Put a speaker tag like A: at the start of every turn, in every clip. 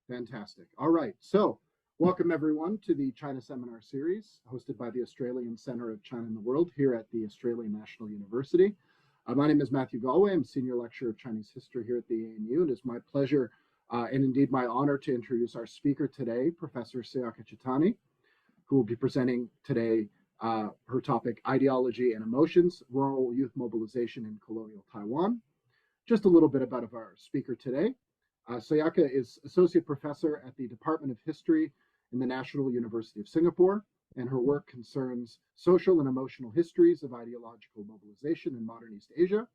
A: Fantastic. All right. So welcome everyone to the China Seminar Series hosted by the Australian Centre of China and the World here at the Australian National University. My name is Matthew Galway. I'm Senior Lecturer of Chinese History here at the ANU. And it's my pleasure and indeed my honor to introduce our speaker today, Professor Sayaka Chatani, who will be presenting today her topic, Ideology and Emotions, Rural Youth Mobilization in Colonial Taiwan. Just a little bit about our speaker today. Sayaka is Associate Professor at the Department of History in the National University of Singapore, and her work concerns social and emotional histories of ideological mobilization in modern East Asia.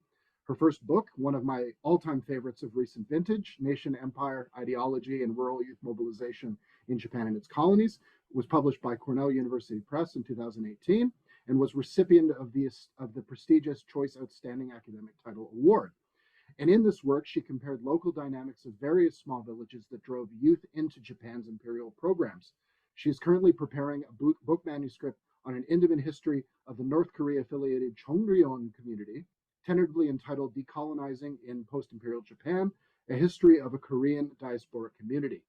A: Her first book, one of my all-time favorites of recent vintage, Nation, Empire, Ideology, and Rural Youth Mobilization in Japan and its Colonies, was published by Cornell University Press in 2018 and was recipient of the prestigious Choice Outstanding Academic Title Award. And in this work, she compared local dynamics of various small villages that drove youth into Japan's imperial programs. She is currently preparing a book manuscript on an intimate history of the North Korea-affiliated Chongryon community, tentatively entitled Decolonizing in Post-Imperial Japan, a History of a Korean Diasporic Community.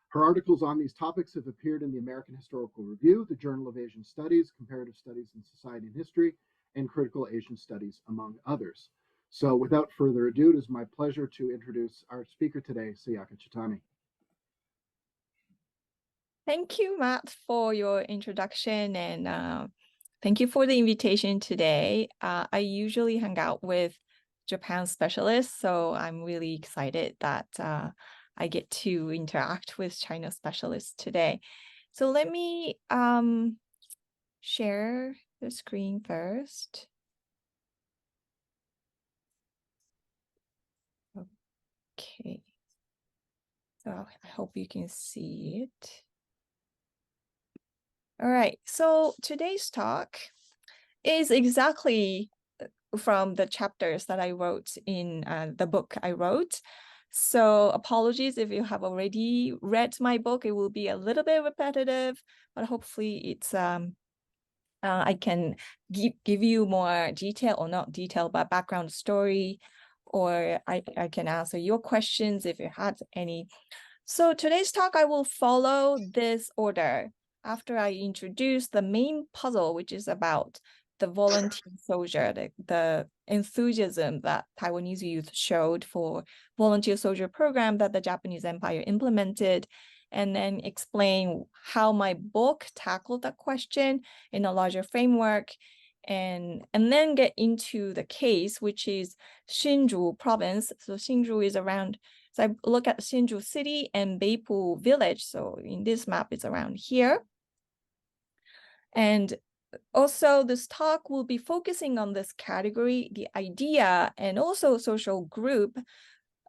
A: Her articles on these topics have appeared in the American Historical Review, the Journal of Asian Studies, Comparative Studies in Society and History, and Critical Asian Studies, among others. So without further ado, it is my pleasure to introduce our speaker today, Sayaka Chatani.
B: Thank you, Matt, for your introduction, and thank you for the invitation today. I usually hang out with Japan specialists, so I'm really excited that I get to interact with China specialists today. So let me share the screen first. Okay, so I hope you can see it. All right, so today's talk is exactly from the chapters that I wrote in the book I wrote. So apologies if you have already read my book. It will be a little bit repetitive, but hopefully it's I can give you more detail, or not detail, but background story, or I can answer your questions if you had any. So today's talk, I will follow this order after I introduce the main puzzle, which is about the volunteer soldier, the enthusiasm that Taiwanese youth showed for volunteer soldier program that the Japanese Empire implemented, and then explain how my book tackled that question in a larger framework, and then get into the case, which is Xinzhu Province. So Xinzhu is around, so I look at Xinzhu City and Bapu Village. So in this map, it's around here. And also this talk will be focusing on this category, the idea, and also social group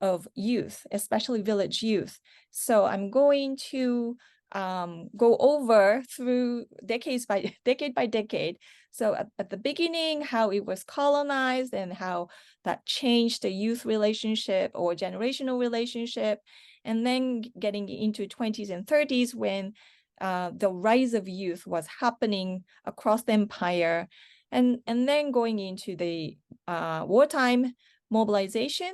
B: of youth, especially village youth. So I'm going to go over through decade by decade. So at the beginning, how it was colonized and how that changed the youth relationship or generational relationship, and then getting into 20s and 30s when the rise of youth was happening across the empire, and then going into the wartime mobilization.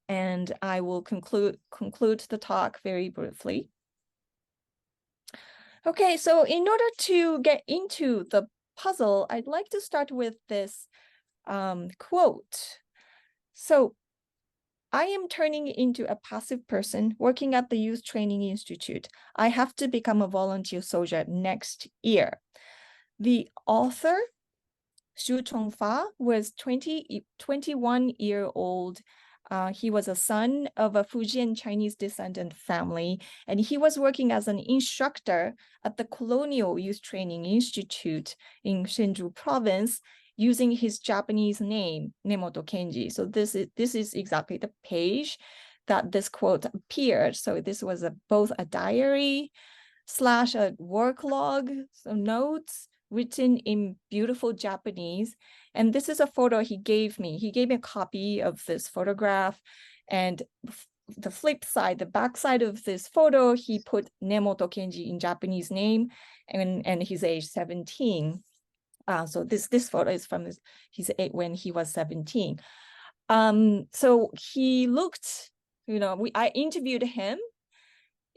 B: And I will conclude the talk very briefly. Okay, so in order to get into the puzzle, I'd like to start with this quote. So, I am turning into a passive person working at the Youth Training Institute. I have to become a volunteer soldier next year. The author, Xu Chongfa, was 21-year-old. He was a son of a Fujian Chinese descendant family, and he was working as an instructor at the Colonial Youth Training Institute in Xinzhu Province, using his Japanese name, Nemoto Kenji. So this is exactly the page that this quote appeared. So this was both a diary / a work log, so notes written in beautiful Japanese. And this is a photo he gave me. He gave me a copy of this photograph, and the flip side, the back side of this photo, he put Nemoto Kenji in Japanese name, and his age 17. So this photo is from his age when he was 17. So he looked, I interviewed him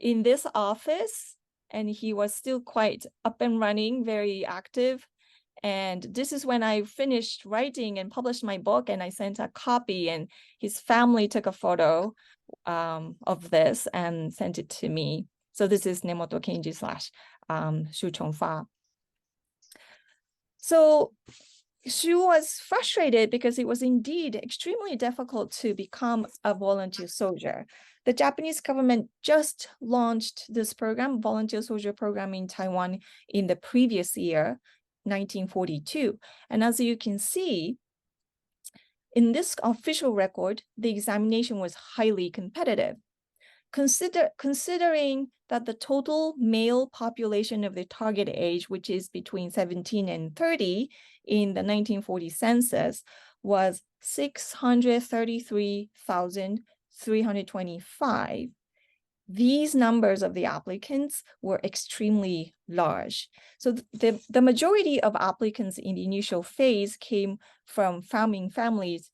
B: in this office, and he was still quite up and running, very active. And this is when I finished writing and published my book, and I sent a copy, and his family took a photo of this and sent it to me. So this is Nemoto Kenji / Shu Chongfa. So Shu was frustrated because it was indeed extremely difficult to become a volunteer soldier. The Japanese government just launched this program, volunteer soldier program in Taiwan in the previous year, 1942. And as you can see, in this official record, the examination was highly competitive. Considering that the total male population of the target age, which is between 17 and 30 in the 1940 census, was 633,325. These numbers of the applicants were extremely large. So the majority of applicants in the initial phase came from farming families,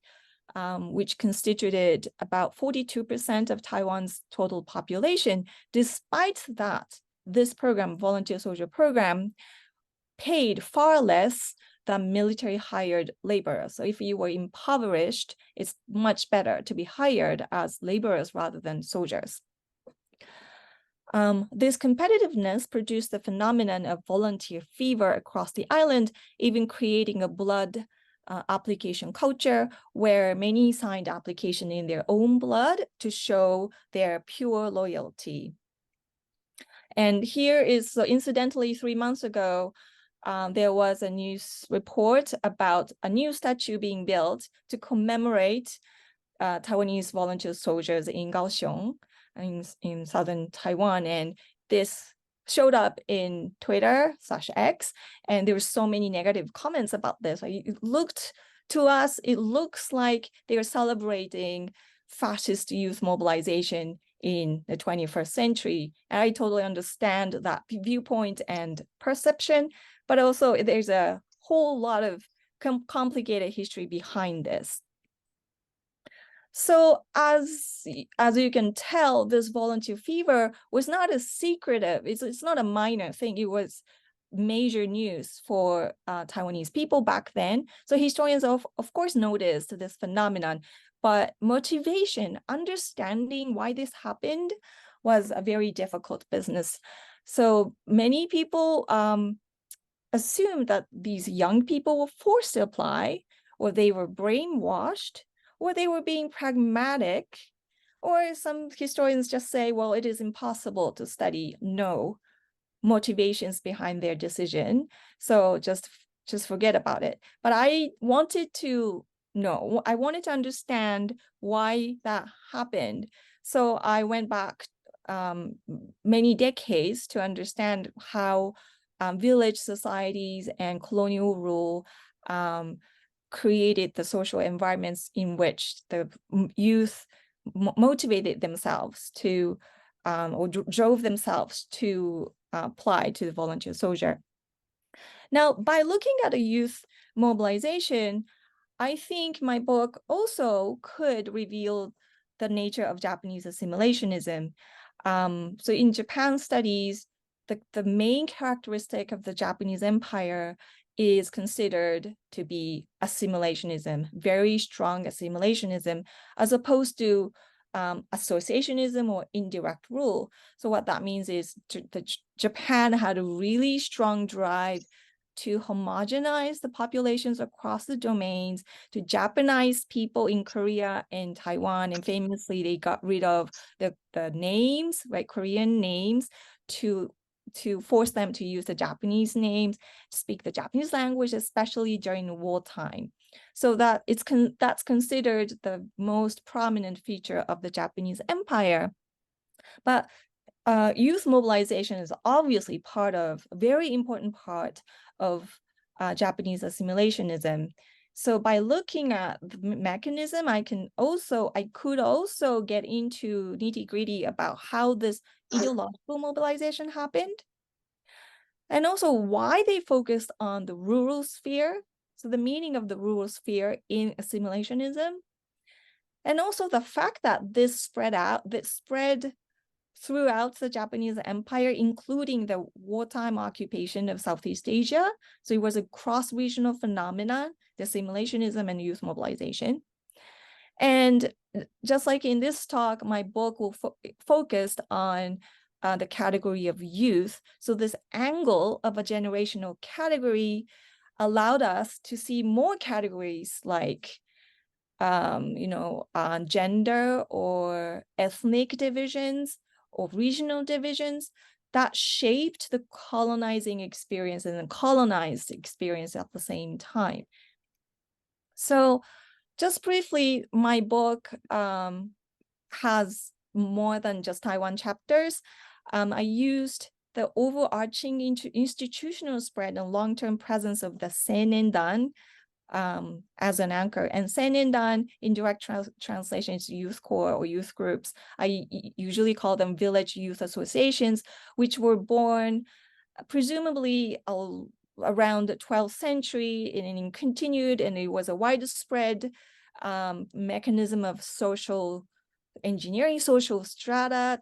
B: which constituted about 42% of Taiwan's total population. Despite that, this program, volunteer soldier program, paid far less than military hired laborers. So if you were impoverished, it's much better to be hired as laborers rather than soldiers. This competitiveness produced the phenomenon of volunteer fever across the island, even creating a blood application culture where many signed application in their own blood to show their pure loyalty. And here is, so incidentally, 3 months ago, there was a news report about a new statue being built to commemorate Taiwanese volunteer soldiers in Kaohsiung, in southern Taiwan. And this showed up in Twitter/X, and there were so many negative comments about this. It looks like they are celebrating fascist youth mobilization in the 21st century. And I totally understand that viewpoint and perception, but also there's a whole lot of complicated history behind this. So as you can tell, this volunteer fever was not a secretive, it's not a minor thing. It was major news for Taiwanese people back then. So historians of course noticed this phenomenon, but motivation, understanding why this happened was a very difficult business. So many people assumed that these young people were forced to apply, or they were brainwashed, or they were being pragmatic, or some historians just say, well, it is impossible to study no motivations behind their decision, so just forget about it. But I wanted to know, I wanted to understand why that happened. So I went back many decades to understand how village societies and colonial rule created the social environments in which the youth motivated themselves to, or drove themselves to apply to the volunteer soldier. Now, by looking at the youth mobilization, I think my book also could reveal the nature of Japanese assimilationism. So in Japan studies, the main characteristic of the Japanese empire is considered to be assimilationism, very strong assimilationism, as opposed to associationism or indirect rule. So what that means is Japan had a really strong drive to homogenize the populations across the domains, to Japanize people in Korea and Taiwan. And famously, they got rid of the names, right, Korean names, to force them to use the Japanese names, speak the Japanese language, especially during wartime. So that's considered the most prominent feature of the Japanese empire. But youth mobilization is obviously a very important part of Japanese assimilationism. So by looking at the mechanism, I could also get into nitty-gritty about how this ideological mobilization happened, and also why they focused on the rural sphere. So the meaning of the rural sphere in assimilationism, and also the fact that this spread throughout the Japanese Empire, including the wartime occupation of Southeast Asia. So it was a cross-regional phenomenon, the assimilationism and youth mobilization. And just like in this talk, my book will focus on the category of youth. So this angle of a generational category allowed us to see more categories like gender or ethnic divisions or regional divisions that shaped the colonizing experience and the colonized experience at the same time. So just briefly, my book has more than just Taiwan chapters. I used the overarching institutional spread and long-term presence of the Senendan as an anchor. And Senendan, in direct translation, is youth corps or youth groups. I usually call them village youth associations, which were born presumably around the 12th century and continued, and it was a widespread mechanism of social engineering, social strata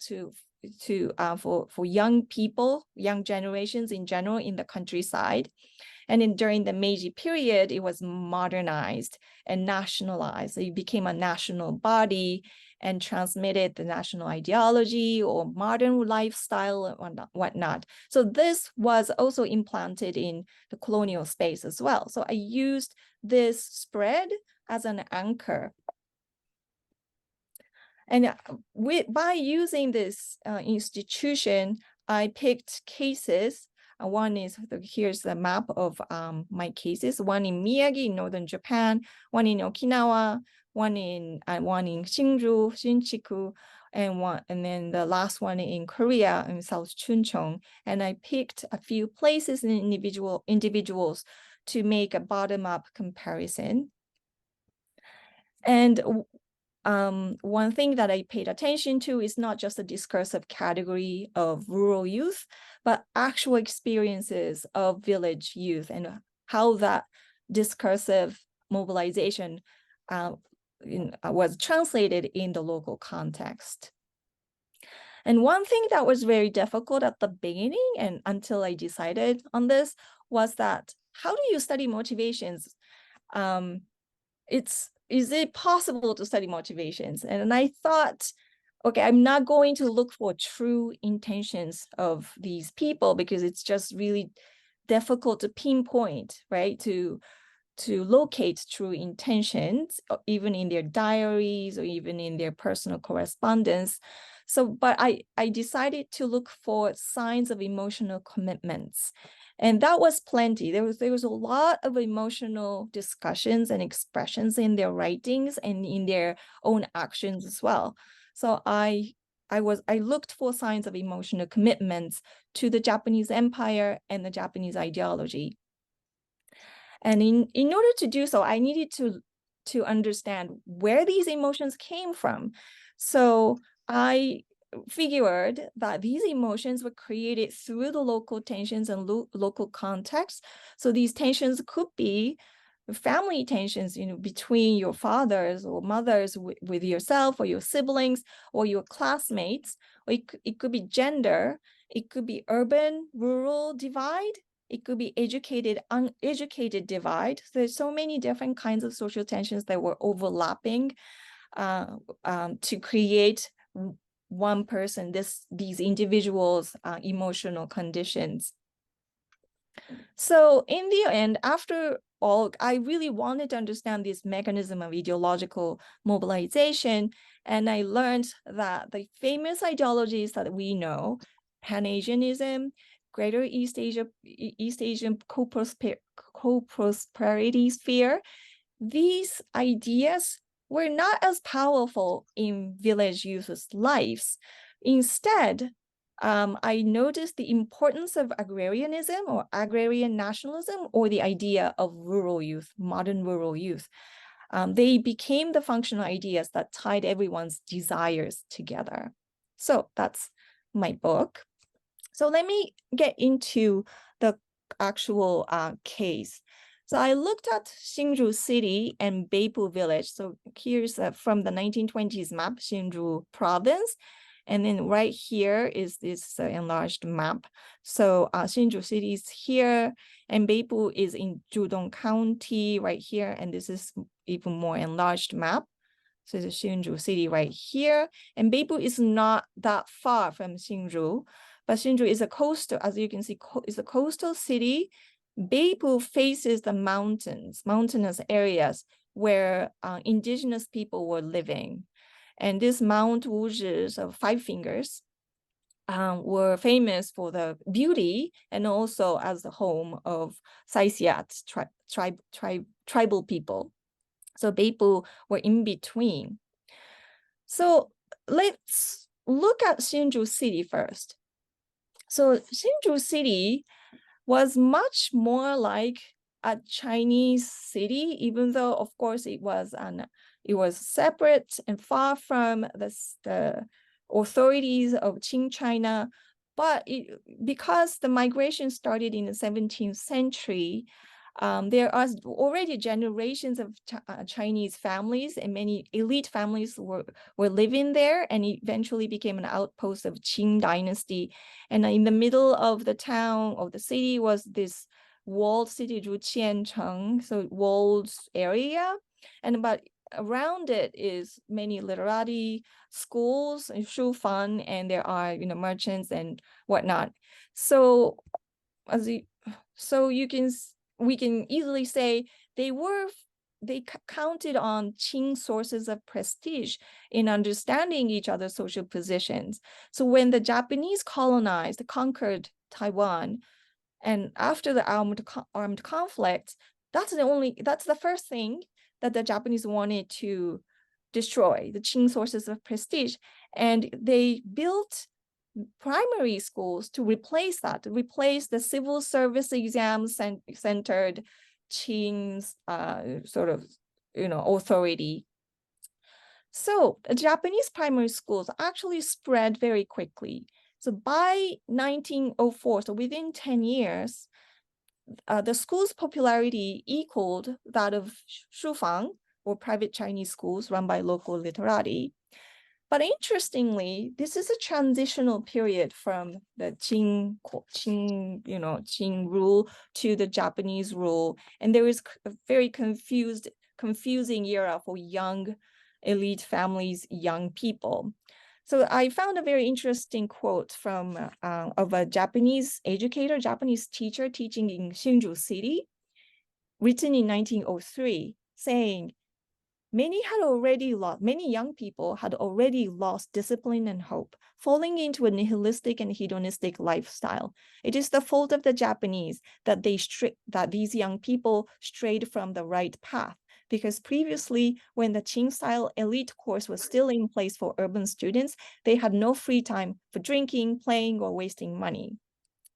B: for young people, young generations in general in the countryside. And during the Meiji period, it was modernized and nationalized. It became a national body and transmitted the national ideology or modern lifestyle and whatnot. So this was also implanted in the colonial space as well. So I used this spread as an anchor. And by using this institution, I picked cases. One is, here's the map of my cases, one in Miyagi, in northern Japan, one in Okinawa, one in Xinzhu, Shinchiku, and then the last one in Korea, in South Chuncheon. And I picked a few places and individuals to make a bottom-up comparison. And one thing that I paid attention to is not just a discursive category of rural youth, but actual experiences of village youth and how that discursive mobilization was translated in the local context. And one thing that was very difficult at the beginning and until I decided on this was that how do you study motivations? Is it possible to study motivations? And I thought, okay, I'm not going to look for true intentions of these people because it's just really difficult to pinpoint, right? To locate true intentions, even in their diaries or even in their personal correspondence. So, but I decided to look for signs of emotional commitments. And that was plenty. There was a lot of emotional discussions and expressions in their writings and in their own actions as well. So I looked for signs of emotional commitments to the Japanese empire and the Japanese ideology. And in order to do so, I needed to understand where these emotions came from. So I figured that these emotions were created through the local tensions and local context. So these tensions could be family tensions, between your fathers or mothers with yourself or your siblings or your classmates, or it could be gender, it could be urban, rural divide, it could be educated, uneducated divide. There's so many different kinds of social tensions that were overlapping to create one person, these individuals' emotional conditions. So in the end, after all, I really wanted to understand this mechanism of ideological mobilization. And I learned that the famous ideologies that we know, Pan-Asianism, Greater East Asian co-prosperity sphere, these ideas were not as powerful in village youth's lives. Instead, I noticed the importance of agrarianism or agrarian nationalism, or the idea of rural youth, modern rural youth. They became the functional ideas that tied everyone's desires together. So that's my book. So let me get into the actual case. So I looked at Xinzhu City and Bapu village. So here's from the 1920s map, Xinzhu Province. And then right here is this enlarged map. So Xinzhu City is here, and Bapu is in Zhudong County right here. And this is even more enlarged map. So the Xinzhu City right here. And Bapu is not that far from Xinzhu, but Xinzhu is a coastal, as you can see, is a coastal city. Bapu faces the mountainous areas where indigenous people were living. And this Mount Wuzhis of Five Fingers were famous for the beauty and also as the home of Saisiat tribal people. So Bapu were in between. So let's look at Xinzhu City first. So Xinzhu City was much more like a Chinese city, even though, of course, it was separate and far from the authorities of Qing China. But because the migration started in the 17th century, there are already generations of Chinese families, and many elite families were living there, and it eventually became an outpost of Qing dynasty. And in the middle of the town, of the city, was this walled city, Ruqiancheng, so walled area. And but around it is many literati schools and shufan, and there are merchants and whatnot. So we can easily say they counted on Qing sources of prestige in understanding each other's social positions. So when the Japanese conquered Taiwan, and after the armed conflict, that's the first thing that the Japanese wanted to destroy, the Qing sources of prestige. And they built primary schools to replace the civil service exams centered Qing's authority. So the Japanese primary schools actually spread very quickly. So by 1904, so within 10 years, the school's popularity equaled that of shufang, or private Chinese schools run by local literati. But interestingly, this is a transitional period from the Qing rule to the Japanese rule, and there is a very confusing era for young elite families, young people. So I found a very interesting quote from of a Japanese teacher teaching in Xinzhu City, written in 1903, saying, many young people had already lost discipline and hope, falling into a nihilistic and hedonistic lifestyle. It is the fault of the Japanese that these young people strayed from the right path, because previously, when the Qing-style elite course was still in place for urban students, they had no free time for drinking, playing, or wasting money.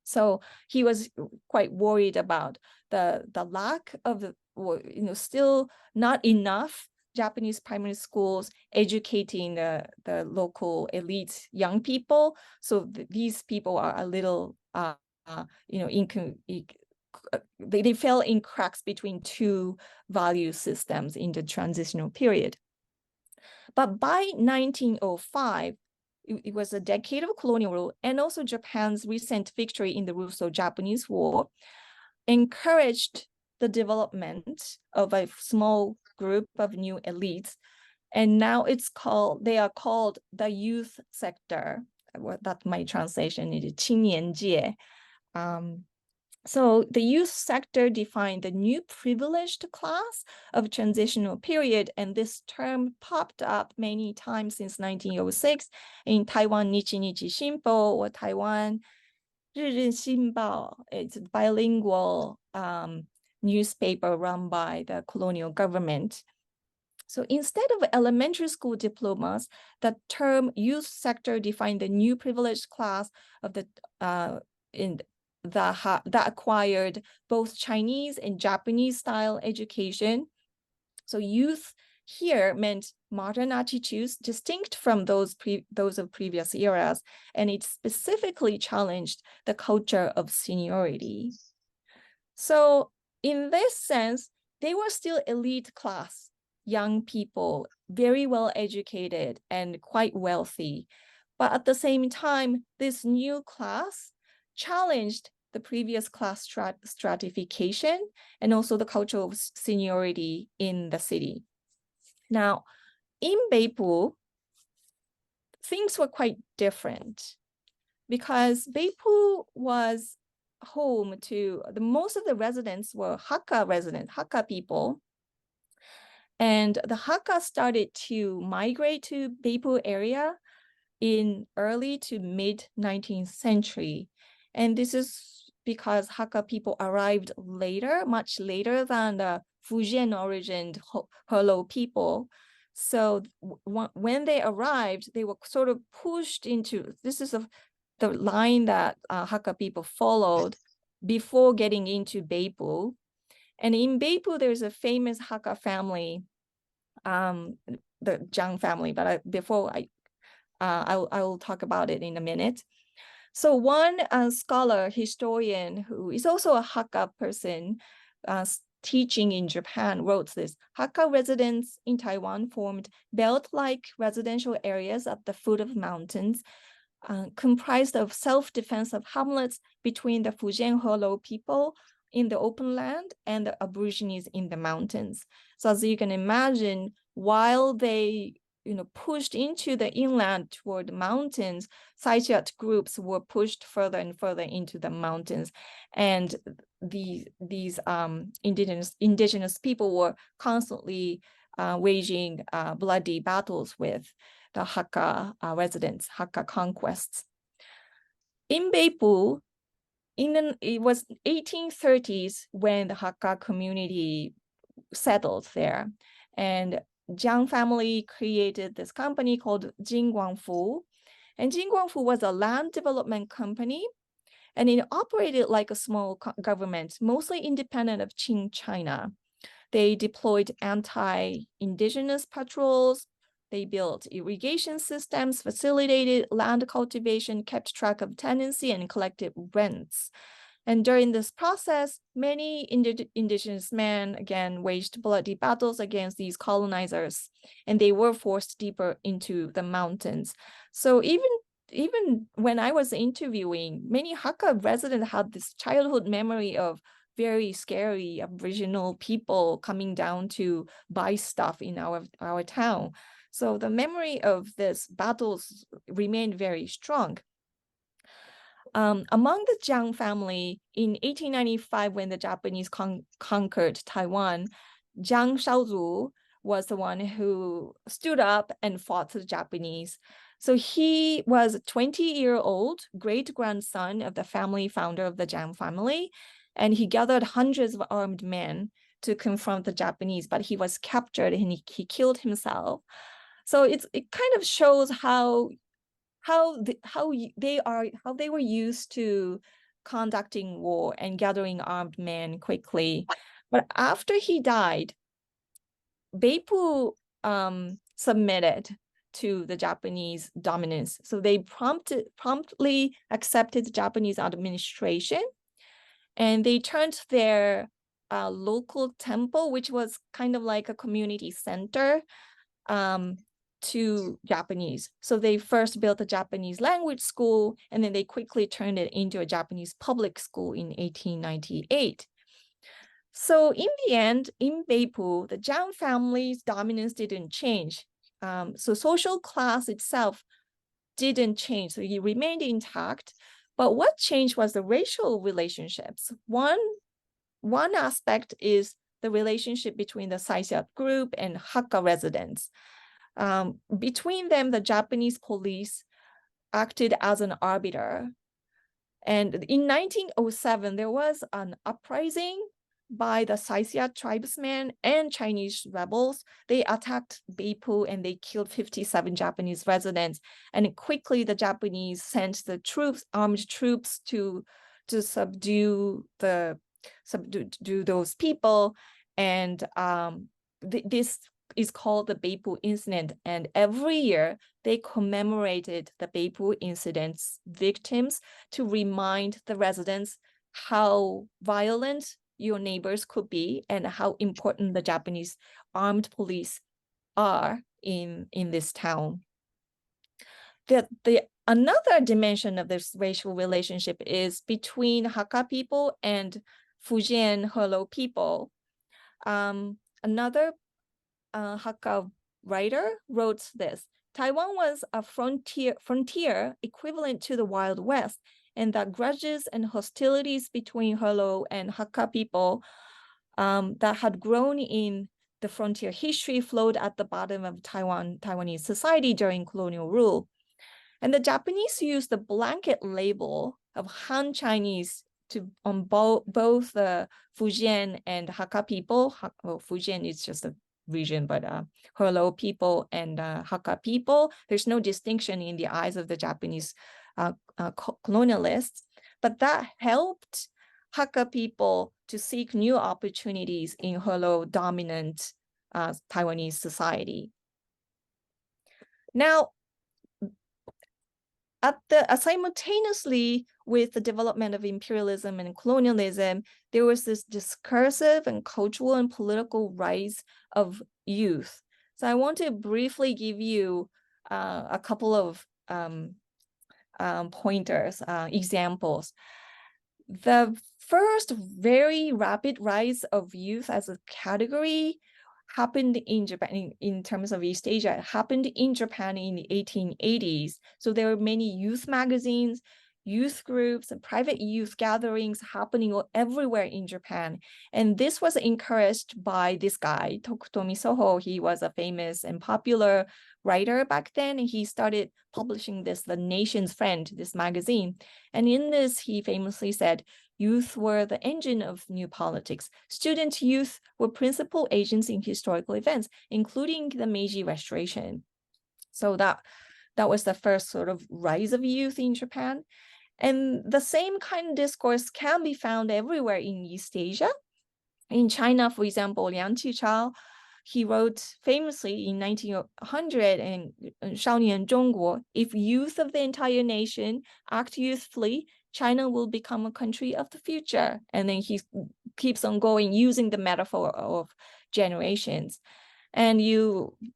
B: So he was quite worried about the lack of, still not enough Japanese primary schools educating the local elite young people. So these people are a little, they fell in cracks between two value systems in the transitional period. But by 1905, it was a decade of colonial rule, and also Japan's recent victory in the Russo-Japanese War encouraged the development of a small group of new elites. And now they are called the youth sector. That my translation is 青年界. So the youth sector defined the new privileged class of transitional period, and this term popped up many times since 1906 in Taiwan Nichi Nichi Shinpo or Taiwan 日日新报. It's a bilingual newspaper run by the colonial government. So instead of elementary school diplomas, the term youth sector defined the new privileged class of that acquired both Chinese and Japanese style education. So youth here meant modern attitudes distinct from those of previous eras, and it specifically challenged the culture of seniority. So in this sense, they were still elite class, young people, very well educated and quite wealthy. But at the same time, this new class challenged the previous class stratification and also the culture of seniority in the city. Now, in Beipu, things were quite different because Beipu was home to most of the residents were Hakka people. And the Hakka started to migrate to Beipu area in early to mid 19th century. And this is because Hakka people arrived later, much later than the Fujian origined Holo people. So when they arrived, they were sort of pushed into, this is the line that Hakka people followed before getting into Beipu. And in Beipu, there's a famous Hakka family, the Zhang family, but I will talk about it in a minute. So one scholar, historian, who is also a Hakka person teaching in Japan, wrote this: Hakka residents in Taiwan formed belt-like residential areas at the foot of mountains, comprised of self-defensive hamlets between the Fujian Holo people in the open land and the Aborigines in the mountains. So as you can imagine, while they pushed into the inland toward the mountains, Saishiat groups were pushed further and further into the mountains. And these indigenous people were constantly waging bloody battles with the Hakka residents, Hakka conquests. In Beipu, it was 1830s when the Hakka community settled there. And Jiang family created this company called Jingguangfu. And Jingguangfu was a land development company, and it operated like a small government, mostly independent of Qing China. They deployed anti-indigenous patrols. They built irrigation systems, facilitated land cultivation, kept track of tenancy, and collected rents. And during this process, many indigenous men, again, waged bloody battles against these colonizers, and they were forced deeper into the mountains. So even when I was interviewing, many Hakka residents had this childhood memory of very scary Aboriginal people coming down to buy stuff in our town. So the memory of these battles remained very strong. Among the Jiang family, in 1895, when the Japanese conquered Taiwan, Jiang Shaozu was the one who stood up and fought the Japanese. So he was a 20-year-old great-grandson of the family founder of the Jiang family, and he gathered hundreds of armed men to confront the Japanese, but he was captured and he killed himself. So it kind of shows how they were used to conducting war and gathering armed men quickly. But after he died, Beipu submitted to the Japanese dominance. So they promptly accepted the Japanese administration, and they turned their local temple, which was kind of like a community center, to Japanese. So they first built a Japanese language school, and then they quickly turned it into a Japanese public school in 1898. So in the end, in Beipu, the Jiang family's dominance didn't change. So social class itself didn't change, so it remained intact. But what changed was the racial relationships. One aspect is the relationship between the Saishiat group and Hakka residents. Between them, the Japanese police acted as an arbiter. And in 1907, there was an uprising by the Saishiat tribesmen and Chinese rebels. They attacked Beipu and they killed 57 Japanese residents. And quickly, the Japanese sent the armed troops to subdue those people. And this is called the Beipu incident. And every year they commemorated the Beipu incident's victims to remind the residents how violent your neighbors could be and how important the Japanese armed police are in this town. another dimension of this racial relationship is between Hakka people and Fujian Helo people. Another Hakka writer wrote this: Taiwan was a frontier equivalent to the Wild West, and that grudges and hostilities between Helo and Hakka people that had grown in the frontier history flowed at the bottom of Taiwanese society during colonial rule. And the Japanese used the blanket label of Han Chinese on both the Fujian and Hakka people. Well, Fujian is just a region, but Helo people and Hakka people, there's no distinction in the eyes of the Japanese colonialists, but that helped Hakka people to seek new opportunities in Helo dominant Taiwanese society. Now, simultaneously with the development of imperialism and colonialism, there was this discursive and cultural and political rise of youth. So I want to briefly give you a couple of pointers, examples. The first very rapid rise of youth as a category happened in Japan, in terms of East Asia, happened in Japan in the 1880s. So there were many youth magazines, youth groups, and private youth gatherings happening everywhere in Japan. And this was encouraged by this guy, Tokutomi Soho. He was a famous and popular writer back then, and he started publishing this, The Nation's Friend, this magazine. And in this, he famously said, youth were the engine of new politics. Student youth were principal agents in historical events, including the Meiji Restoration. So that was the first sort of rise of youth in Japan. And the same kind of discourse can be found everywhere in East Asia. In China, for example, Liang Qichao, he wrote famously in 1900 in 少年中国, if youth of the entire nation act youthfully, China will become a country of the future. And then he keeps on going using the metaphor of generations. And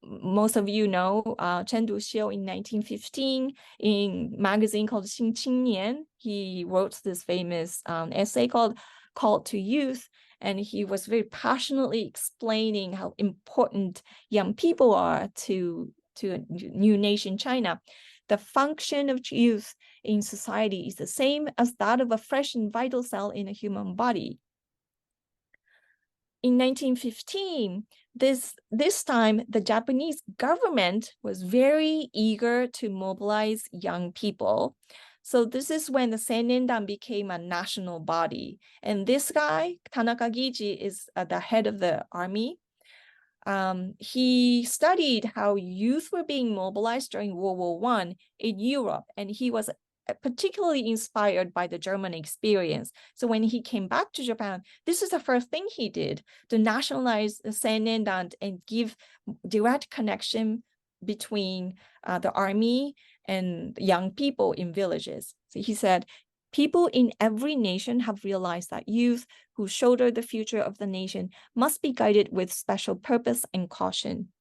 B: most of you know Chen Duxiu in 1915 in a magazine called Xing Qingnian. He wrote this famous essay called Call to Youth. And he was very passionately explaining how important young people are to a new nation, China. The function of youth in society is the same as that of a fresh and vital cell in a human body. In 1915, this time, the Japanese government was very eager to mobilize young people. So this is when the Seinindan became a national body. And this guy, Tanaka Giji, is the head of the army. He studied how youth were being mobilized during World War I in Europe, and he was particularly inspired by the German experience. So when he came back to Japan, this is the first thing he did, to nationalize the Seinindan and give direct connection between the army and young people in villages. So he said, people in every nation have realized that youth who shoulder the future of the nation must be guided with special purpose and caution.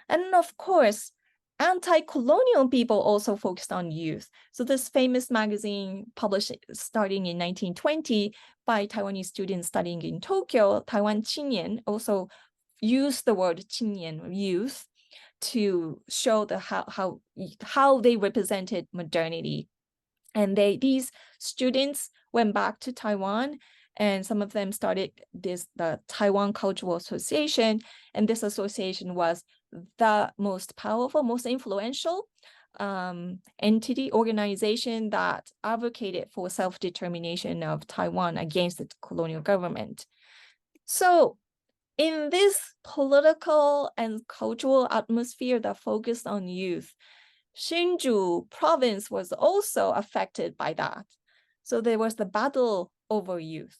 B: And of course, anti-colonial people also focused on youth. So this famous magazine published starting in 1920 by Taiwanese students studying in Tokyo, Taiwan Qingnian, also used the word Qingnian, youth, to show how they represented modernity. And these students went back to Taiwan, and some of them started the Taiwan Cultural Association. And this association was the most powerful, most influential organization that advocated for self-determination of Taiwan against the colonial government. So in this political and cultural atmosphere that focused on youth, Xinzhu Province was also affected by that. So there was the battle over youth.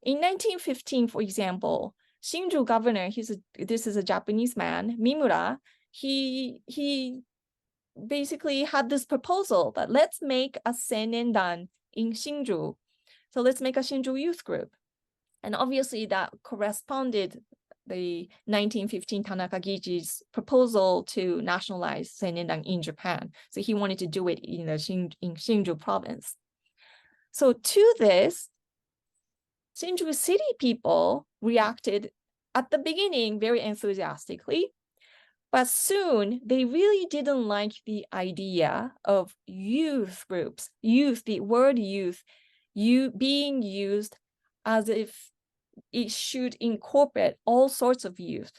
B: In 1915, for example, Xinzhu governor, this is a Japanese man, Mimura, he basically had this proposal that let's make a Seinindan in Xinzhu. So let's make a Xinzhu youth group. And obviously that corresponded the 1915 Tanaka Giji's proposal to nationalize Senendang in Japan. So he wanted to do it in the Xinzhu Province. So to this, Xinzhu city people reacted at the beginning very enthusiastically, but soon they really didn't like the idea of youth groups, the word youth, being used as if it should incorporate all sorts of youth.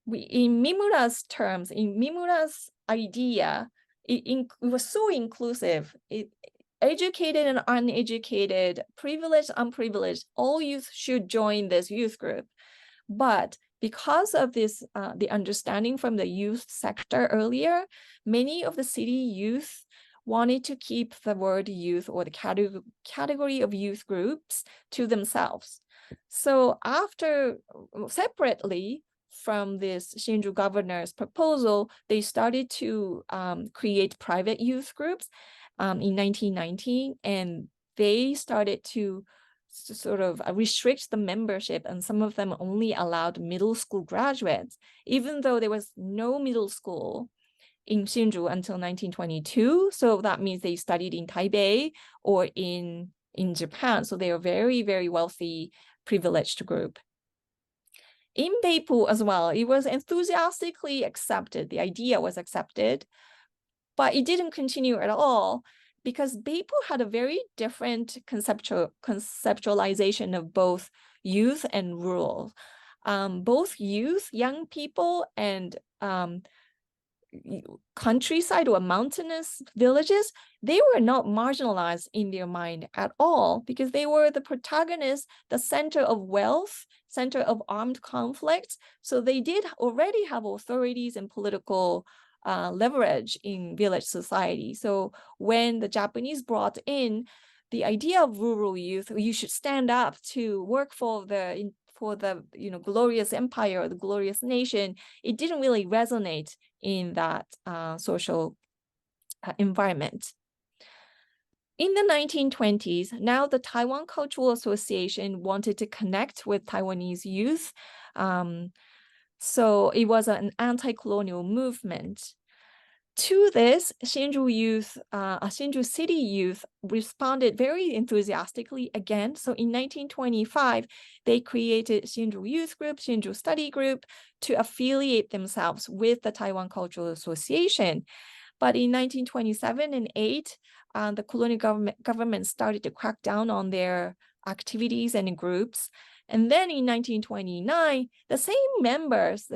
B: In Mimura's terms, in Mimura's idea, it was so inclusive. Educated and uneducated, privileged, unprivileged, all youth should join this youth group. But because of this, the understanding from the youth sector earlier, many of the city youth wanted to keep the word youth or the category of youth groups to themselves. So after, separately from this Xinzhu governor's proposal, they started to create private youth groups in 1919, and they started to sort of restrict the membership, and some of them only allowed middle school graduates, even though there was no middle school in Xinzhu until 1922. So that means they studied in Taipei or in Japan. So they are very, very wealthy, privileged group. In Bapu as well, it was enthusiastically accepted. The idea was accepted, but it didn't continue at all because Bapu had a very different conceptualization of both youth and rural. Both youth, young people, and countryside or mountainous villages, they were not marginalized in their mind at all because they were the protagonists, the center of wealth, center of armed conflicts. So they did already have authorities and political leverage in village society. So when the Japanese brought in the idea of rural youth, you should stand up to work for the glorious empire or the glorious nation, it didn't really resonate in that social environment. In the 1920s, now the Taiwan Cultural Association wanted to connect with Taiwanese youth. So it was an anti-colonial movement. To this, Xinzhu city youth responded very enthusiastically again. So in 1925, they created Xinzhu Youth Group, Xinzhu Study Group to affiliate themselves with the Taiwan Cultural Association. But in 1927 and 8, the colonial government started to crack down on their activities and groups. And then in 1929, the same members,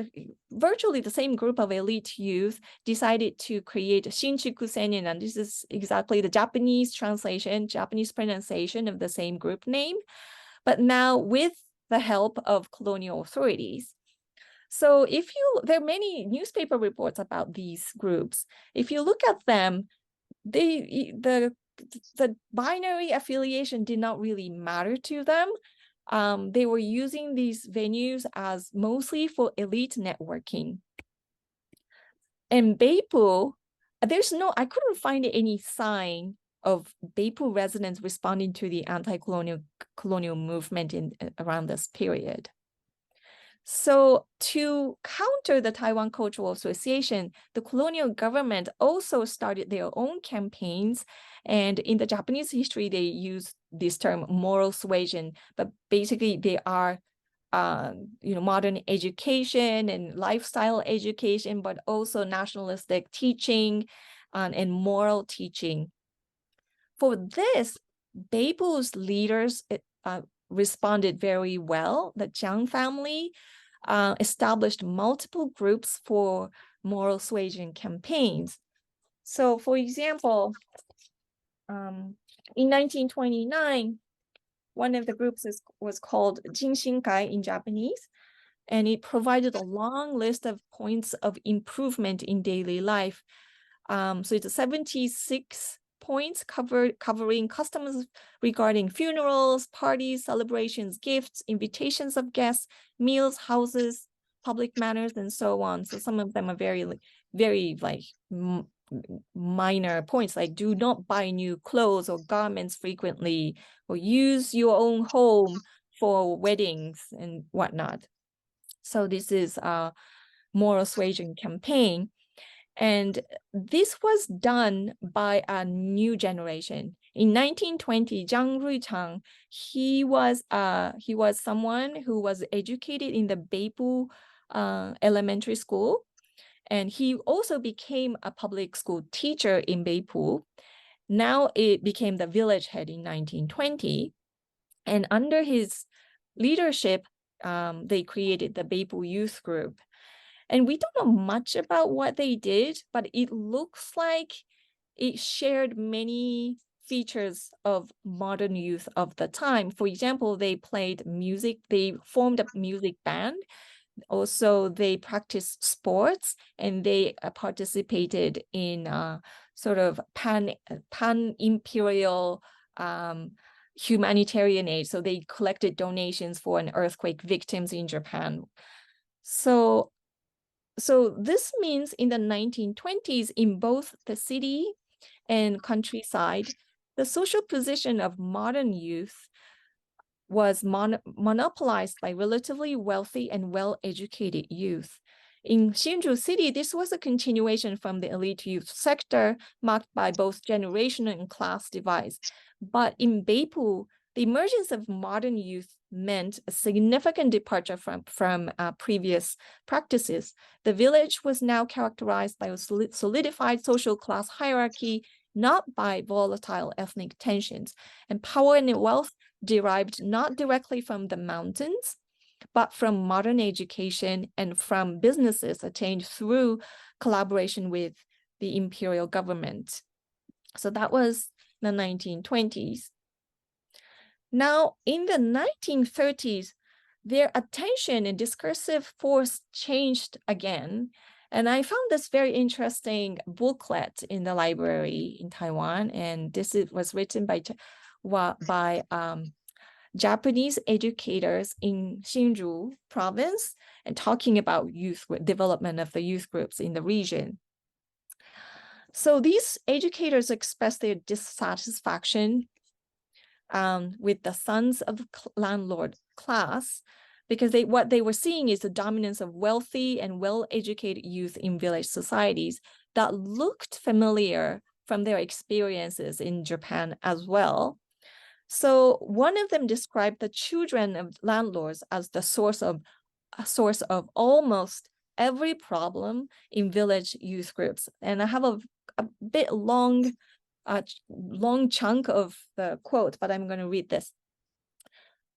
B: virtually the same group of elite youth, decided to create Shinchiku Sennin, and this is exactly the Japanese translation, Japanese pronunciation of the same group name, but now with the help of colonial authorities. So there are many newspaper reports about these groups. If you look at them, the binary affiliation did not really matter to them. They were using these venues as mostly for elite networking. And Bapu, I couldn't find any sign of Bapu residents responding to the anti-colonial movement around this period. So to counter the Taiwan Cultural Association, the colonial government also started their own campaigns. And in the Japanese history, they use this term moral suasion, but basically they are modern education and lifestyle education, but also nationalistic teaching and moral teaching. For this, Bapu's leaders responded very well. The Jiang family established multiple groups for moral suasion campaigns. So, for example, in 1929, one of the groups was called Jinshinkai in Japanese, and it provided a long list of points of improvement in daily life. So it's 76 points covering customs regarding funerals, parties, celebrations, gifts, invitations of guests, meals, houses, public manners, and so on. So some of them are very, very minor points, like do not buy new clothes or garments frequently, or use your own home for weddings and whatnot. So this is a moral suasion campaign. And this was done by a new generation. In 1920, Zhang Ruichang, he was someone who was educated in the Bapu elementary school. And he also became a public school teacher in Beipu. Now it became the village head in 1920. And under his leadership, they created the Beipu Youth Group. And we don't know much about what they did, but it looks like it shared many features of modern youth of the time. For example, they played music, they formed a music band. Also, they practiced sports, and they participated in sort of pan-imperial humanitarian aid. So they collected donations for an earthquake victims in Japan. So this means in the 1920s, in both the city and countryside, the social position of modern youth was monopolized by relatively wealthy and well-educated youth. In Xinzhu City, this was a continuation from the elite youth sector, marked by both generational and class divides. But in Beipu, the emergence of modern youth meant a significant departure from previous practices. The village was now characterized by a solidified social class hierarchy, not by volatile ethnic tensions. And power and wealth derived not directly from the mountains, but from modern education and from businesses attained through collaboration with the imperial government. So that was the 1920s. Now, in the 1930s, their attention and discursive force changed again. And I found this very interesting booklet in the library in Taiwan. And this was written by Japanese educators in Xinzhu Province, and talking about youth development of the youth groups in the region. So these educators expressed their dissatisfaction with the sons of the landlord class, because what they were seeing is the dominance of wealthy and well-educated youth in village societies that looked familiar from their experiences in Japan as well. So one of them described the children of landlords as the source of almost every problem in village youth groups. And I have a bit long chunk of the quote, but I'm going to read this.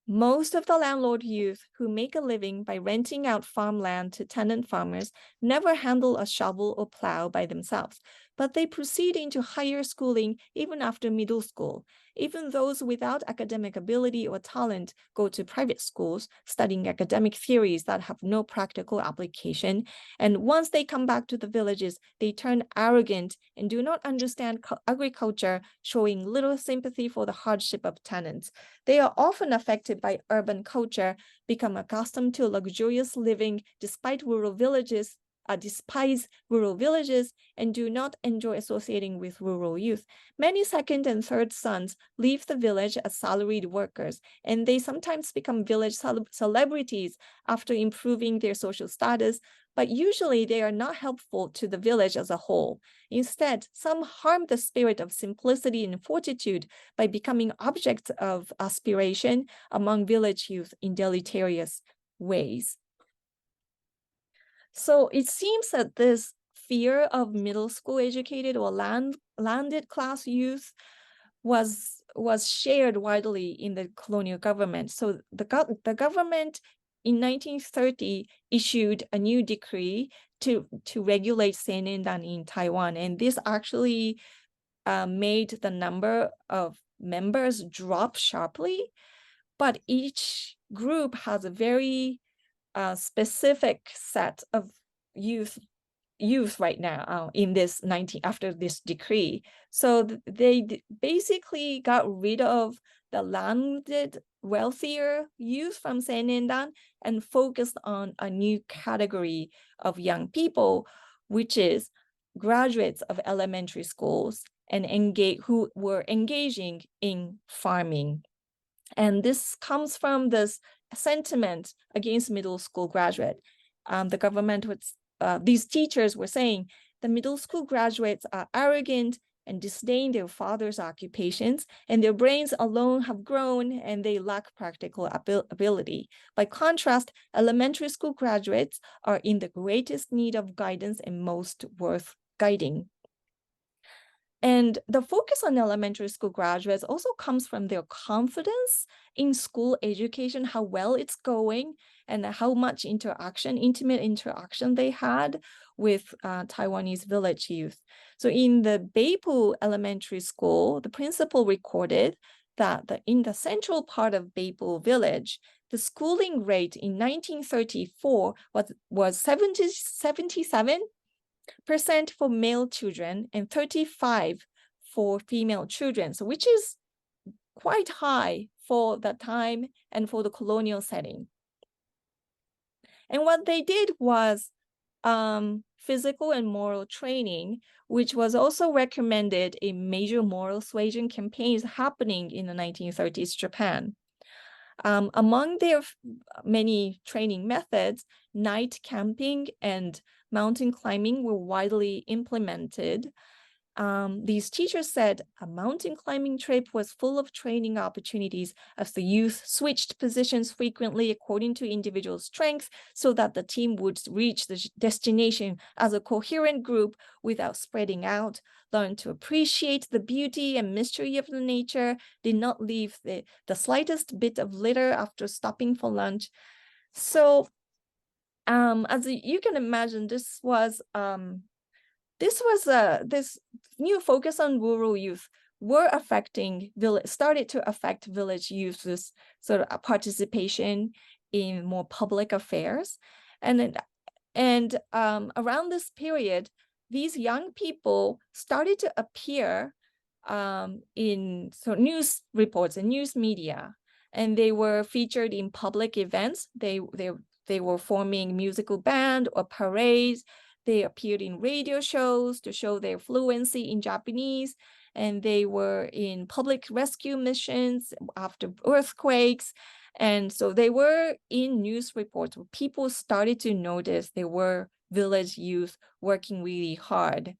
B: Most of the landlord youth who make a living by renting out farmland to tenant farmers never handle a shovel or plow by themselves, but they proceed into higher schooling even after middle school. Even those without academic ability or talent go to private schools, studying academic theories that have no practical application. And once they come back to the villages, they turn arrogant and do not understand agriculture, showing little sympathy for the hardship of tenants. They are often affected by urban culture, become accustomed to luxurious living despite rural villages, despise rural villages, and do not enjoy associating with rural youth. Many second and third sons leave the village as salaried workers, and they sometimes become village celebrities after improving their social status, but usually they are not helpful to the village as a whole. Instead, some harm the spirit of simplicity and fortitude by becoming objects of aspiration among village youth in deleterious ways. So it seems that this fear of middle school educated or landed class youth was shared widely in the colonial government. So the government in 1930 issued a new decree to regulate Seinindan in Taiwan, and this actually made the number of members drop sharply. But each group has a very specific set of youth right now in this after this decree. So they basically got rid of the landed wealthier youth from Seinindan and focused on a new category of young people, which is graduates of elementary schools and who were engaging in farming. And this comes from this sentiment against middle school graduate. The government these teachers were saying the middle school graduates are arrogant and disdain their father's occupations, and their brains alone have grown and they lack practical ability. By contrast, elementary school graduates are in the greatest need of guidance and most worth guiding. And the focus on elementary school graduates also comes from their confidence in school education, how well it's going, and how much intimate interaction they had with Taiwanese village youth. So in the Bapu Elementary School, the principal recorded that in the central part of Bapu village, the schooling rate in 1934 was 77% for male children and 35% for female children, so which is quite high for that time and for the colonial setting. And what they did was physical and moral training, which was also recommended in major moral suasion campaigns happening in the 1930s Japan. Among their many training methods, night camping and mountain climbing were widely implemented. These teachers said a mountain climbing trip was full of training opportunities as the youth switched positions frequently according to individual strength so that the team would reach the destination as a coherent group without spreading out, learn to appreciate the beauty and mystery of the nature, did not leave the slightest bit of litter after stopping for lunch. So as you can imagine, this new focus on rural youth started to affect village youth's sort of participation in more public affairs. And around this period, these young people started to appear in news reports and news media, and they were featured in public events. They were forming musical band or parades. They appeared in radio shows to show their fluency in Japanese, and they were in public rescue missions after earthquakes. And so they were in news reports where people started to notice there were village youth working really hard.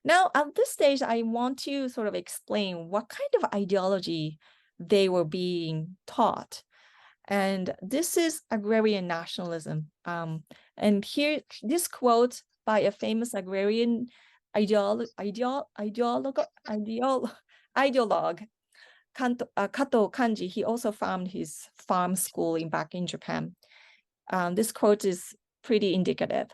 B: Now, at this stage, I want to sort of explain what kind of ideology they were being taught. And this is agrarian nationalism. And here, this quote by a famous agrarian ideologue, Kato Kanji. He also founded his farm school back in Japan. This quote is pretty indicative.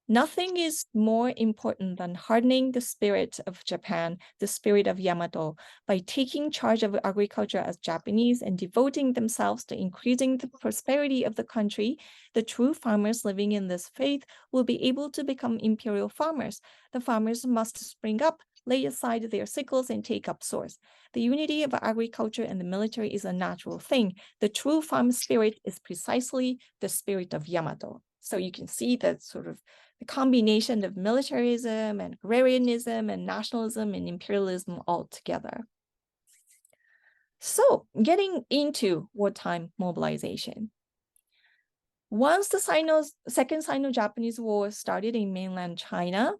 B: Nothing is more important than hardening the spirit of Japan, the spirit of Yamato, by taking charge of agriculture as Japanese and devoting themselves to increasing the prosperity of the country. The true farmers living in this faith will be able to become imperial farmers. The farmers must spring up, lay aside their sickles, and take up swords. The unity of agriculture and the military is a natural thing. The true farm spirit is precisely the spirit of Yamato. So you can see that sort of the combination of militarism and agrarianism and nationalism and imperialism all together. So getting into wartime mobilization. Once the Second Sino-Japanese War started in mainland China,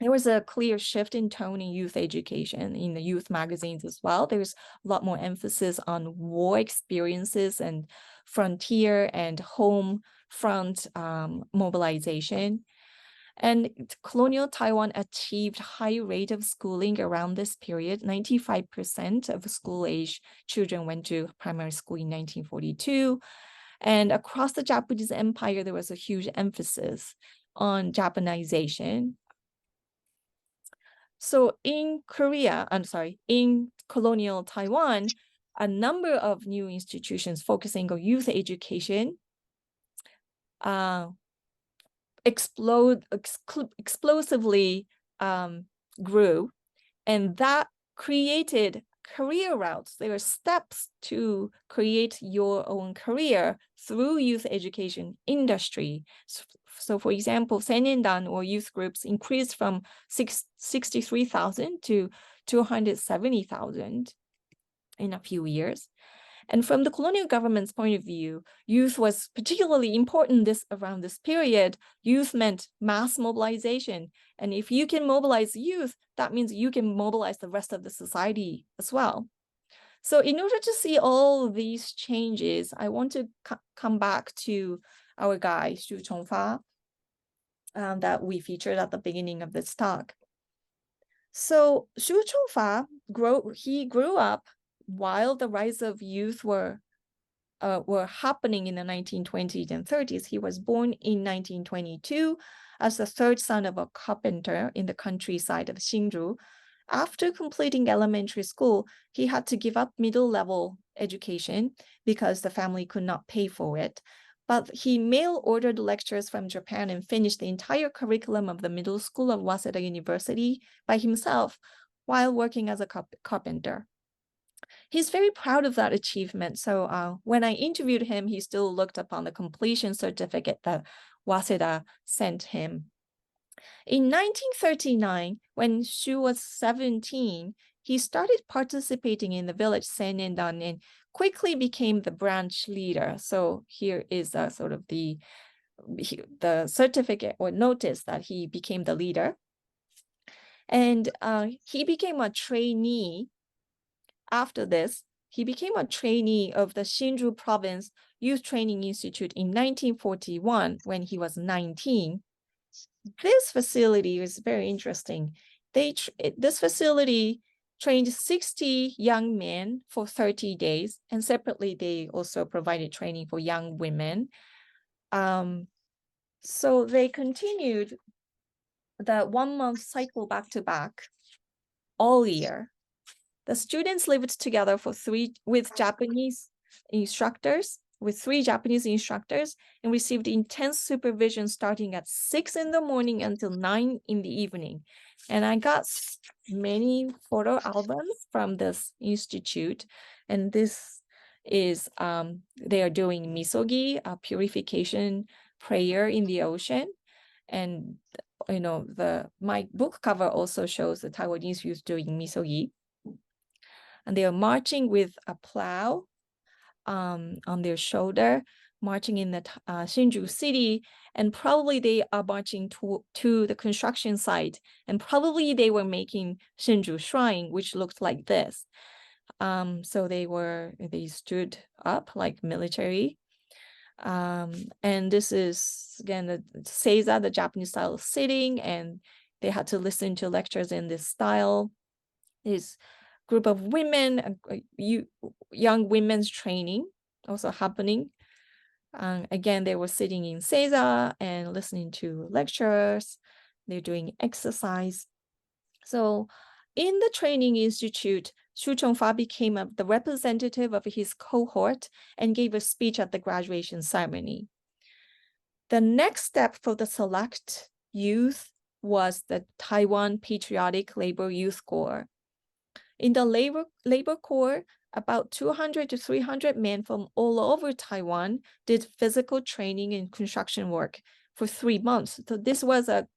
B: there was a clear shift in tone in youth education, in the youth magazines as well. There's a lot more emphasis on war experiences and frontier and home front mobilization. And colonial Taiwan achieved high rate of schooling around this period. 95% of school-age children went to primary school in 1942. And across the Japanese empire, there was a huge emphasis on Japanization. So in colonial Taiwan, a number of new institutions focusing on youth education explosively grew, and that created career routes. There are steps to create your own career through youth education industry. So for example, Senyendan or youth groups increased from 63,000 to 270,000 in a few years. And from the colonial government's point of view, youth was particularly important around this period. Youth meant mass mobilization. And if you can mobilize youth, that means you can mobilize the rest of the society as well. So in order to see all these changes, I want to come back to our guy, Xu Chongfa, that we featured at the beginning of this talk. So Xu Chongfa grew up while the rise of youth were happening in the 1920s and 30s. He was born in 1922 as the third son of a carpenter in the countryside of Xinzhu. After completing elementary school, he had to give up middle-level education because the family could not pay for it. But he mail-ordered lectures from Japan and finished the entire curriculum of the middle school of Waseda University by himself while working as a carpenter. He's very proud of that achievement. So when I interviewed him, he still looked upon the completion certificate that Waseda sent him. In 1939, when Xu was 17, he started participating in the village Senendan and quickly became the branch leader. So here is sort of the certificate or notice that he became the leader. And he became a trainee. After this, he became a trainee of the Xinzhu Province Youth Training Institute in 1941 when he was 19. This facility is very interesting. This facility trained 60 young men for 30 days, and separately, they also provided training for young women. So they continued the 1-month cycle back to back all year. The students lived together with Japanese instructors, with 3 Japanese instructors, and received intense supervision starting at 6 in the morning until 9 in the evening. And I got many photo albums from this institute, and this is they are doing misogi, a purification prayer in the ocean. And my book cover also shows the Taiwanese youth doing misogi. And they are marching with a plow on their shoulder, marching in the Xinzhu city, and probably they are marching to the construction site, and probably they were making Xinzhu Shrine, which looked like this. So they stood up like military. And this is, again, the seiza, the Japanese style of sitting, and they had to listen to lectures in this style. This group of women, young women's training also happening. Again, they were sitting in seiza and listening to lectures. They're doing exercise. So in the training institute, Xu Chongfa became the representative of his cohort and gave a speech at the graduation ceremony. The next step for the select youth was the Taiwan Patriotic Labor Youth Corps. In the labor corps, about 200 to 300 men from all over Taiwan did physical training and construction work for 3 months. So this was a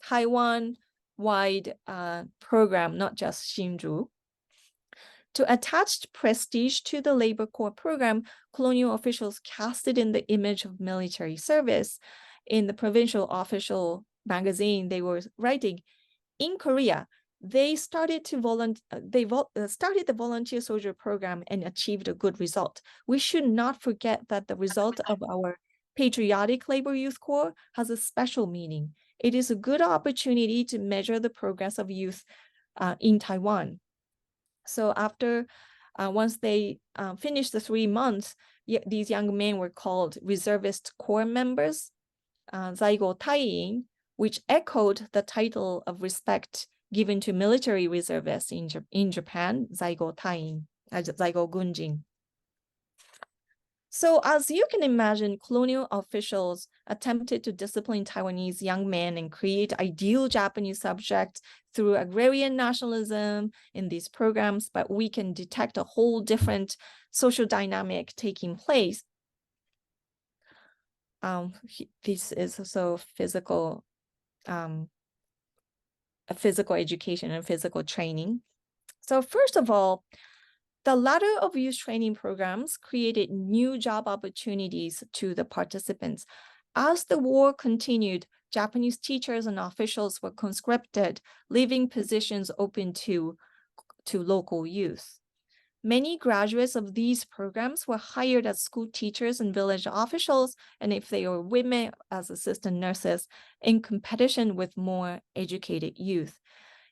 B: Taiwan-wide program, not just Xinzhu. To attach prestige to the labor corps program, colonial officials casted in the image of military service. In the provincial official magazine, they were writing, in Korea, they started the volunteer soldier program and achieved a good result. We should not forget that the result of our patriotic labor youth corps has a special meaning. It is a good opportunity to measure the progress of youth in Taiwan. So after, once they finished the 3 months, these young men were called reservist corps members, Zaigo Taiyin, which echoed the title of respect given to military reservists in Japan, Zaigo Taiyin, Zaigo Gunjin. So as you can imagine, colonial officials attempted to discipline Taiwanese young men and create ideal Japanese subjects through agrarian nationalism in these programs, but we can detect a whole different social dynamic taking place. This is also physical education and physical training. So first of all, The ladder of youth training programs created new job opportunities to the participants. As the war continued, Japanese teachers and officials were conscripted, leaving positions open to local youth. Many graduates of these programs were hired as school teachers and village officials, and if they were women, as assistant nurses, in competition with more educated youth.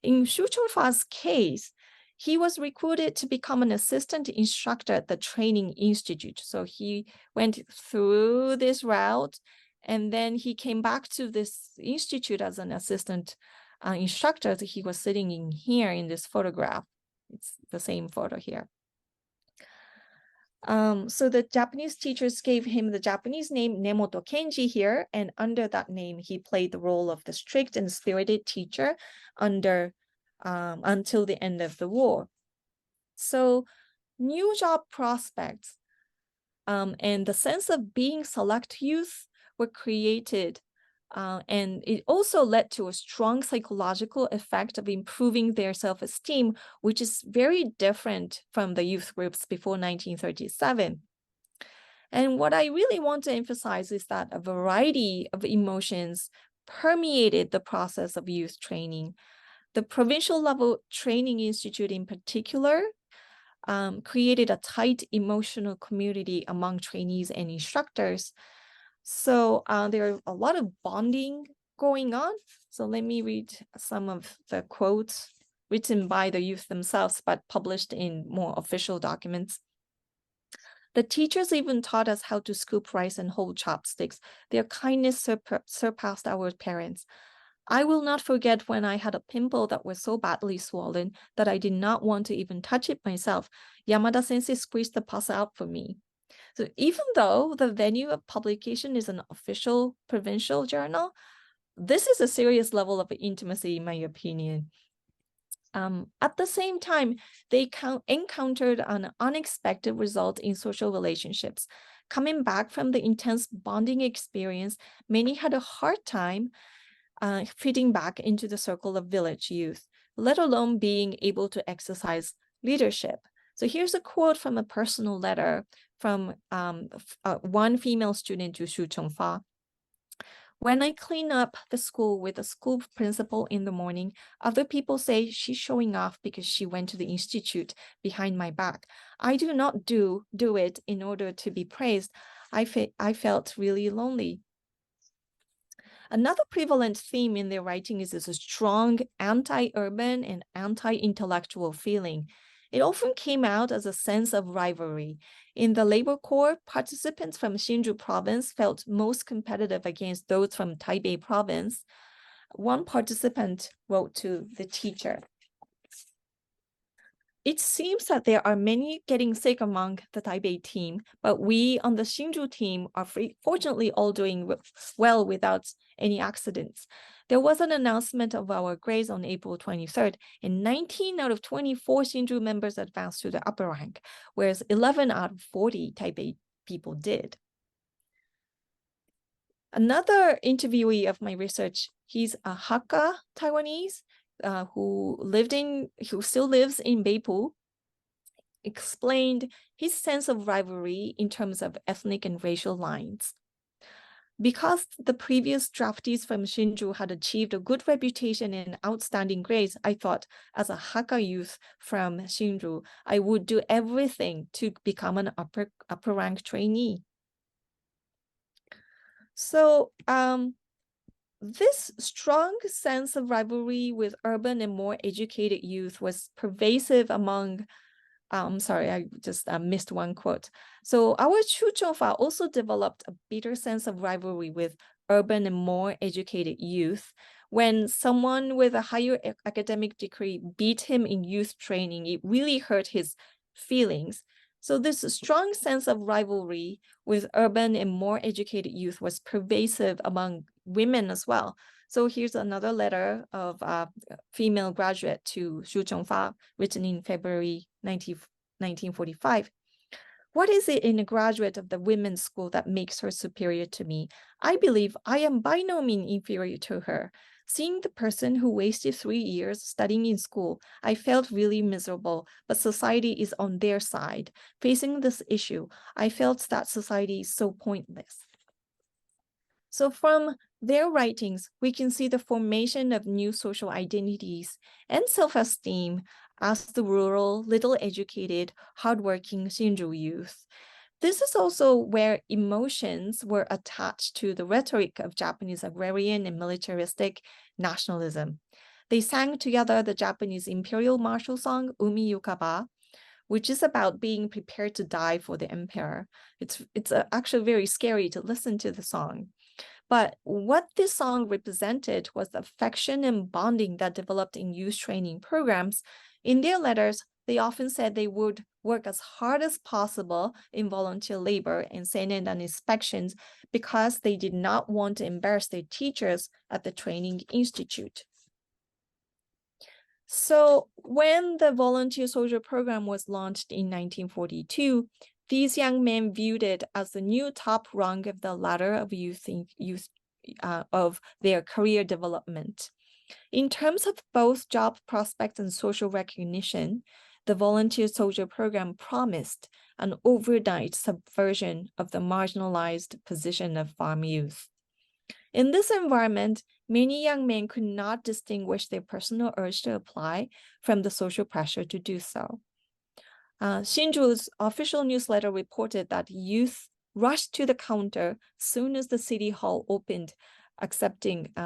B: In Xu Chongfa's case, he was recruited to become an assistant instructor at the training institute. So he went through this route, and then he came back to this institute as an assistant instructor. He was sitting in here in this photograph. It's the same photo here. So the Japanese teachers gave him the Japanese name Nemoto Kenji here, and under that name, he played the role of the strict and spirited teacher until the end of the war. So new job prospects and the sense of being select youth were created, and it also led to a strong psychological effect of improving their self-esteem, which is very different from the youth groups before 1937. And what I really want to emphasize is that a variety of emotions permeated the process of youth training. The provincial level training institute in particular created a tight emotional community among trainees and instructors. So there are a lot of bonding going on. So let me read some of the quotes written by the youth themselves, but published in more official documents. The teachers even taught us how to scoop rice and hold chopsticks. Their kindness surpassed our parents. I will not forget when I had a pimple that was so badly swollen that I did not want to even touch it myself. Yamada-sensei squeezed the pus out for me. So even though the venue of publication is an official provincial journal, this is a serious level of intimacy, in my opinion. At the same time, they encountered an unexpected result in social relationships. Coming back from the intense bonding experience, many had a hard time fitting back into the circle of village youth, let alone being able to exercise leadership. So here's a quote from a personal letter from one female student to Xu Chongfa. When I clean up the school with the school principal in the morning, other people say she's showing off because she went to the institute behind my back. I do not do it in order to be praised. I felt really lonely. Another prevalent theme in their writing is this strong anti-urban and anti-intellectual feeling. It often came out as a sense of rivalry. In the labor corps, participants from Xinzhu Province felt most competitive against those from Taipei Province. One participant wrote to the teacher, "It seems that there are many getting sick among the Taipei team, but we on the Xinzhu team are fortunately all doing well without any accidents. There was an announcement of our grades on April 23rd, and 19 out of 24 Xinzhu members advanced to the upper rank, whereas 11 out of 40 Taipei people did." Another interviewee of my research, he's a Hakka Taiwanese who still lives in Bapu, explained his sense of rivalry in terms of ethnic and racial lines. Because the previous draftees from Xinzhu had achieved a good reputation and outstanding grades, I thought, as a Hakka youth from Xinzhu, I would do everything to become an upper rank trainee. So this strong sense of rivalry with urban and more educated youth was pervasive among sorry, I just missed one quote. So our Xu Chongfa also developed a bitter sense of rivalry with urban and more educated youth. When someone with a higher academic degree beat him in youth training, it really hurt his feelings. So this strong sense of rivalry with urban and more educated youth was pervasive among women as well. So here's another letter of a female graduate to Xu Chongfa, written in February 1945. "What is it in a graduate of the women's school that makes her superior to me? I believe I am by no means inferior to her. Seeing the person who wasted 3 years studying in school, I felt really miserable, but society is on their side. Facing this issue, I felt that society is so pointless. So from their writings, we can see the formation of new social identities and self-esteem as the rural, little educated, hardworking Xinzhu youth. This is also where emotions were attached to the rhetoric of Japanese agrarian and militaristic nationalism. They sang together the Japanese imperial martial song, Umi Yukaba, which is about being prepared to die for the emperor. It's actually very scary to listen to the song. But what this song represented was the affection and bonding that developed in youth training programs. In their letters, they often said they would work as hard as possible in volunteer labor and seinen and inspections because they did not want to embarrass their teachers at the training institute. So when the volunteer soldier program was launched in 1942, these young men viewed it as the new top rung of the ladder of of their career development. In terms of both job prospects and social recognition, the volunteer soldier program promised an overnight subversion of the marginalized position of farm youth. In this environment, many young men could not distinguish their personal urge to apply from the social pressure to do so. Xinzhu's official newsletter reported that youth rushed to the counter soon as the city hall opened,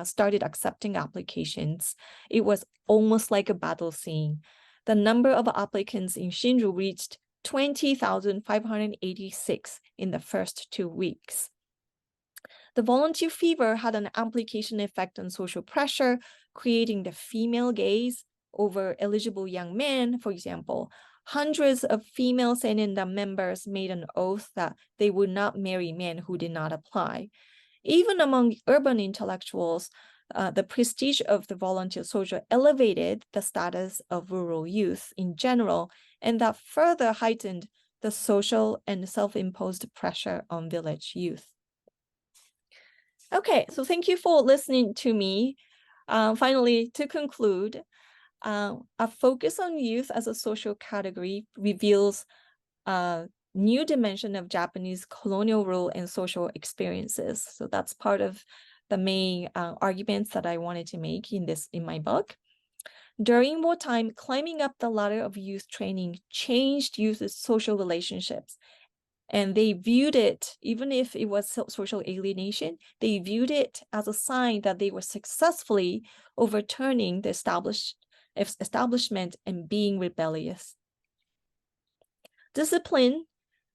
B: started accepting applications. It was almost like a battle scene. The number of applicants in Xinzhu reached 20,586 in the first 2 weeks. The volunteer fever had an amplification effect on social pressure, creating the female gaze over eligible young men. For example, hundreds of female Senenda members made an oath that they would not marry men who did not apply. Even among urban intellectuals, the prestige of the volunteer soldier elevated the status of rural youth in general, and that further heightened the social and self-imposed pressure on village youth. Okay, so thank you for listening to me. Finally, to conclude, a focus on youth as a social category reveals a new dimension of Japanese colonial rule and social experiences. So that's part of the main arguments that I wanted to make in my book. During wartime, climbing up the ladder of youth training changed youth's social relationships. And they viewed it, even if it was social alienation, they viewed it as a sign that they were successfully overturning the establishment and being rebellious. Discipline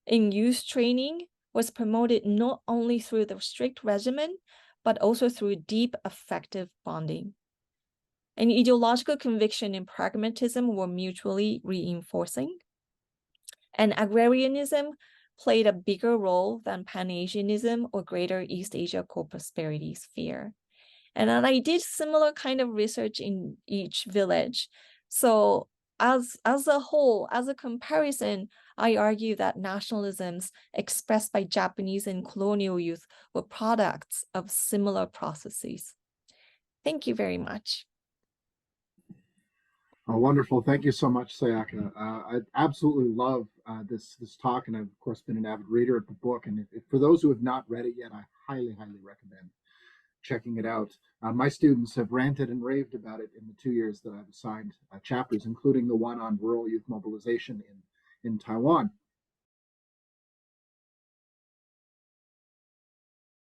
B: in youth training was promoted not only through the strict regimen, but also through deep affective bonding. And ideological conviction and pragmatism were mutually reinforcing. And agrarianism played a bigger role than Pan-Asianism or Greater East Asia co-prosperity sphere. And then I did similar kind of research in each village. So as a whole, as a comparison, I argue that nationalisms expressed by Japanese and colonial youth were products of similar processes. Thank you very much.
A: Oh, wonderful. Thank you so much, Sayaka. I absolutely love this talk, and I've, of course, been an avid reader of the book. And for those who have not read it yet, I highly, highly recommend checking it out. My students have ranted and raved about it in the 2 years that I've assigned chapters, including the one on rural youth mobilization in Taiwan.